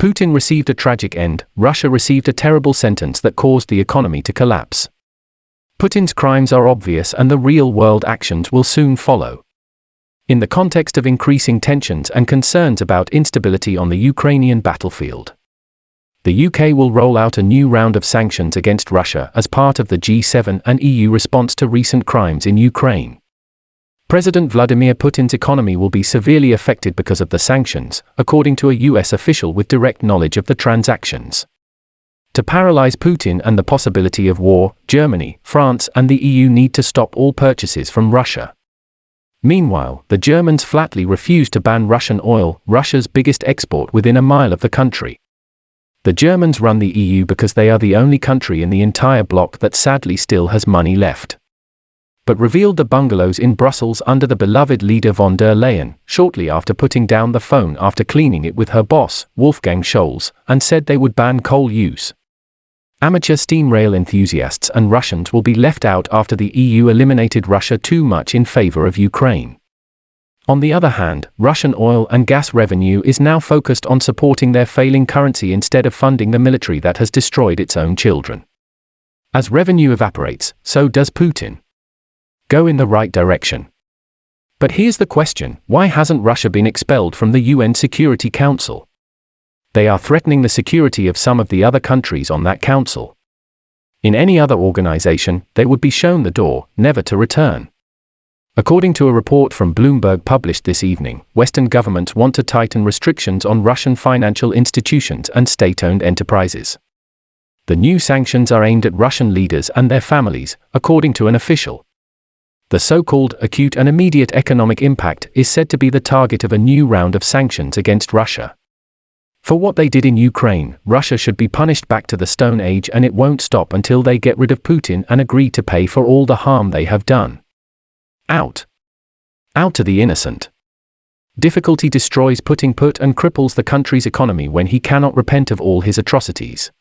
Putin received a tragic end, Russia received a terrible sentence that caused the economy to collapse. Putin's crimes are obvious and the real-world actions will soon follow. In the context of increasing tensions and concerns about instability on the Ukrainian battlefield, the UK will roll out a new round of sanctions against Russia as part of the G7 and EU response to recent crimes in Ukraine. President Vladimir Putin's economy will be severely affected because of the sanctions, according to a US official with direct knowledge of the transactions. To paralyze Putin and the possibility of war, Germany, France, and the EU need to stop all purchases from Russia. Meanwhile, the Germans flatly refuse to ban Russian oil, Russia's biggest export, within a mile of the country. The Germans run the EU because they are the only country in the entire bloc that sadly still has money left. But revealed the bungalows in Brussels under the beloved leader von der Leyen, shortly after putting down the phone after cleaning it with her boss, Wolfgang Scholz, and said they would ban coal use. Amateur steam rail enthusiasts and Russians will be left out after the EU eliminated Russia too much in favor of Ukraine. On the other hand, Russian oil and gas revenue is now focused on supporting their failing currency instead of funding the military that has destroyed its own children. As revenue evaporates, so does Putin. Go in the right direction. But here's the question: why hasn't Russia been expelled from the UN Security Council? They are threatening the security of some of the other countries on that council. In any other organization, they would be shown the door, never to return. According to a report from Bloomberg published this evening, Western governments want to tighten restrictions on Russian financial institutions and state-owned enterprises. The new sanctions are aimed at Russian leaders and their families, according to an official. The so-called acute and immediate economic impact is said to be the target of a new round of sanctions against Russia. For what they did in Ukraine, Russia should be punished back to the Stone Age, and it won't stop until they get rid of Putin and agree to pay for all the harm they have done. Out. Out to the innocent. Difficulty destroys Putin and cripples the country's economy when he cannot repent of all his atrocities.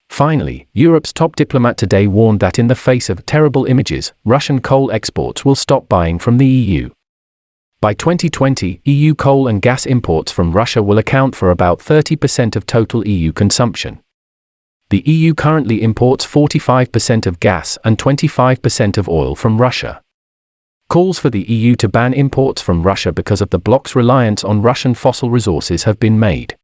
Finally, Europe's top diplomat today warned that in the face of terrible images, Russian coal exports will stop buying from the EU. By 2020, EU coal and gas imports from Russia will account for about 30% of total EU consumption. The EU currently imports 45% of gas and 25% of oil from Russia. Calls for the EU to ban imports from Russia because of the bloc's reliance on Russian fossil resources have been made.